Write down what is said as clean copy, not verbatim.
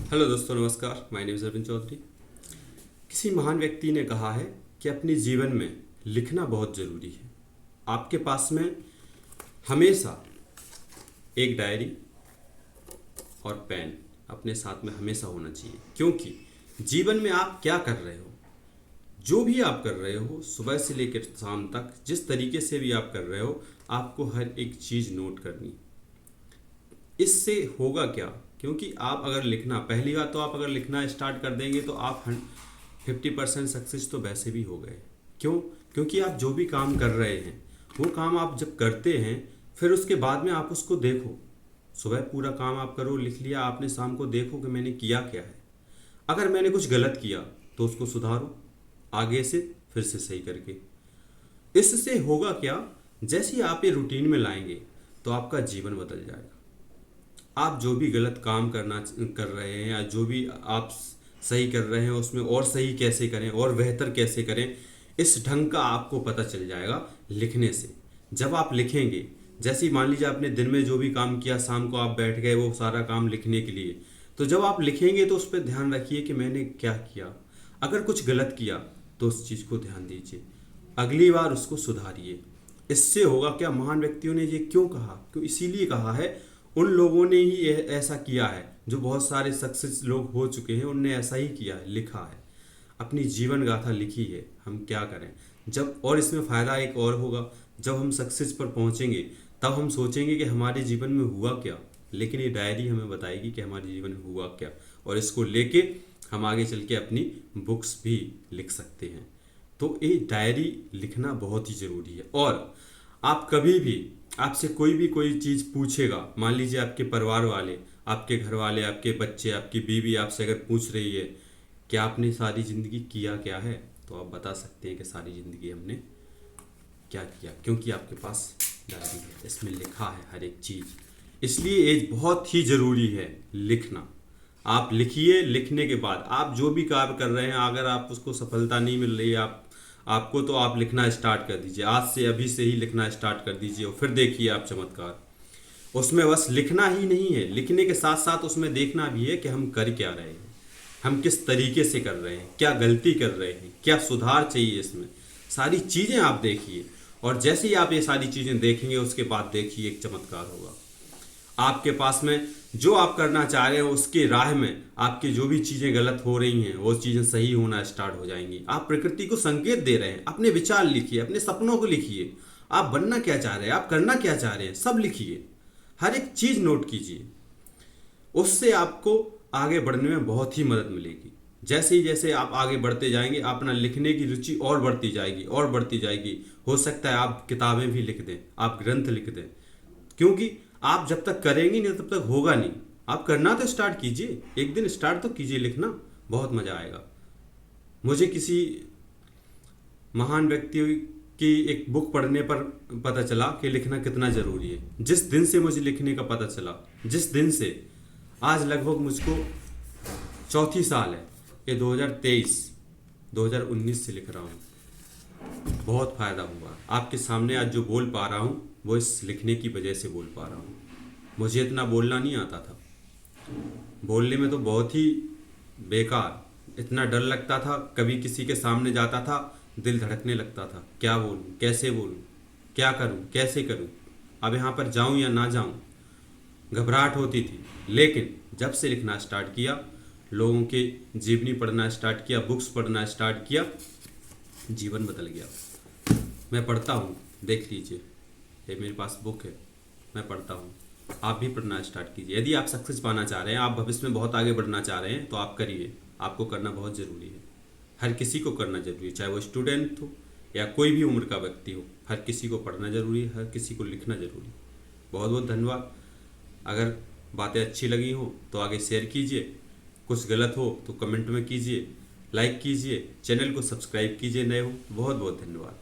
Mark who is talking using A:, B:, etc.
A: Hello दोस्तों, नमस्कार। My name is Arvind Chaudhary. किसी महान व्यक्ति ने कहा है कि अपने जीवन में लिखना बहुत ज़रूरी है। आपके पास में हमेशा एक डायरी और पेन अपने साथ में हमेशा होना चाहिए, क्योंकि जीवन में आप क्या कर रहे हो, जो भी आप कर रहे हो, सुबह से लेकर शाम तक जिस तरीके से भी आप कर रहे हो, आपको हर एक चीज़ नोट करनी। इससे होगा क्या, क्योंकि आप अगर लिखना, पहली बात तो आप अगर लिखना स्टार्ट कर देंगे तो आप 50% सक्सेस तो वैसे भी हो गए। क्यों? क्योंकि आप जो भी काम कर रहे हैं वो काम आप जब करते हैं फिर उसके बाद में आप उसको देखो। सुबह पूरा काम आप करो, लिख लिया आपने, शाम को देखो कि मैंने किया क्या है। अगर मैंने कुछ गलत किया तो उसको सुधारो आगे से, फिर से सही करके। इससे होगा क्या, जैसे ही आप ये रूटीन में लाएंगे तो आपका जीवन बदल जाएगा। आप जो भी गलत काम कर रहे हैं या जो भी आप सही कर रहे हैं उसमें और सही कैसे करें और बेहतर कैसे करें, इस ढंग का आपको पता चल जाएगा लिखने से। जब आप लिखेंगे, जैसे ही मान लीजिए आपने दिन में जो भी काम किया, शाम को आप बैठ गए वो सारा काम लिखने के लिए, तो जब आप लिखेंगे तो उस पर ध्यान रखिए कि मैंने क्या किया। अगर कुछ गलत किया तो उस चीज़ को ध्यान दीजिए, अगली बार उसको सुधारिए। इससे होगा क्या, महान व्यक्तियों ने ये क्यों कहा, क्यों इसीलिए कहा है, उन लोगों ने ही ऐसा किया है, जो बहुत सारे सक्सेस लोग हो चुके हैं, उनने ऐसा ही किया है, लिखा है, अपनी जीवन गाथा लिखी है। हम क्या करें जब, और इसमें फ़ायदा एक और होगा, जब हम सक्सेस पर पहुंचेंगे तब हम सोचेंगे कि हमारे जीवन में हुआ क्या, लेकिन ये डायरी हमें बताएगी कि हमारे जीवन में हुआ क्या, और इसको लेके हम आगे चल के अपनी बुक्स भी लिख सकते हैं। तो ये डायरी लिखना बहुत ही ज़रूरी है। और आप कभी भी, आपसे कोई चीज़ पूछेगा, मान लीजिए आपके परिवार वाले, आपके घर वाले, आपके बच्चे, आपकी बीवी आपसे अगर पूछ रही है कि आपने सारी ज़िंदगी किया क्या है, तो आप बता सकते हैं कि सारी ज़िंदगी हमने क्या किया, क्योंकि आपके पास डायरी है, इसमें लिखा है हर एक चीज़। इसलिए ये बहुत ही ज़रूरी है लिखना। आप लिखिए, लिखने के बाद आप जो भी कार्य कर रहे हैं, अगर आप उसको सफलता नहीं मिल रही है आपको, तो आप लिखना स्टार्ट कर दीजिए। आज से, अभी से ही लिखना स्टार्ट कर दीजिए, और फिर देखिए आप चमत्कार। उसमें बस लिखना ही नहीं है, लिखने के साथ साथ उसमें देखना भी है कि हम कर क्या रहे हैं, हम किस तरीके से कर रहे हैं, क्या गलती कर रहे हैं, क्या सुधार चाहिए इसमें, सारी चीज़ें आप देखिए। और जैसे ही आप ये सारी चीज़ें देखेंगे, उसके बाद देखिए एक चमत्कार होगा। आपके पास में जो आप करना चाह रहे हो उसके राह में आपकी जो भी चीज़ें गलत हो रही हैं वो चीज़ें सही होना स्टार्ट हो जाएंगी। आप प्रकृति को संकेत दे रहे हैं, अपने विचार लिखिए, अपने सपनों को लिखिए, आप बनना क्या चाह रहे हैं, आप करना क्या चाह रहे हैं, सब लिखिए, हर एक चीज़ नोट कीजिए। उससे आपको आगे बढ़ने में बहुत ही मदद मिलेगी। जैसे आप आगे बढ़ते जाएंगे, अपना लिखने की रुचि और बढ़ती जाएगी और बढ़ती जाएगी। हो सकता है आप किताबें भी लिख दें, आप ग्रंथ लिख दें, क्योंकि आप जब तक करेंगे नहीं तब तक होगा नहीं। आप करना तो स्टार्ट कीजिए, एक दिन स्टार्ट तो कीजिए लिखना, बहुत मज़ा आएगा। मुझे किसी महान व्यक्ति की एक बुक पढ़ने पर पता चला कि लिखना कितना ज़रूरी है। जिस दिन से मुझे लिखने का पता चला, जिस दिन से, आज लगभग मुझको चौथी साल है, ये 2019 से लिख रहा हूँ। बहुत फ़ायदा हुआ, आपके सामने आज जो बोल पा रहा हूँ वो इस लिखने की वजह से बोल पा रहा हूँ। मुझे इतना बोलना नहीं आता था, बोलने में तो बहुत ही बेकार, इतना डर लगता था, कभी किसी के सामने जाता था दिल धड़कने लगता था, क्या बोलूँ, कैसे बोलूँ, क्या करूँ, कैसे करूँ, अब यहाँ पर जाऊँ या ना जाऊँ, घबराहट होती थी। लेकिन जब से लिखना स्टार्ट किया, लोगों के जीवनी पढ़ना स्टार्ट किया, बुक्स पढ़ना स्टार्ट किया, जीवन बदल गया। मैं पढ़ता हूँ, देख लीजिए, ये मेरे पास बुक है, मैं पढ़ता हूँ। आप भी पढ़ना स्टार्ट कीजिए। यदि आप सक्सेस पाना चाह रहे हैं, आप भविष्य में बहुत आगे बढ़ना चाह रहे हैं, तो आप करिए। आपको करना बहुत ज़रूरी है, हर किसी को करना ज़रूरी है, चाहे वो स्टूडेंट हो या कोई भी उम्र का व्यक्ति हो, हर किसी को पढ़ना ज़रूरी है, हर किसी को लिखना ज़रूरी है। बहुत बहुत धन्यवाद। अगर बातें अच्छी लगी हो तो आगे शेयर कीजिए, कुछ गलत हो तो कमेंट में कीजिए, लाइक कीजिए, चैनल को सब्सक्राइब कीजिए नए हो। बहुत बहुत धन्यवाद।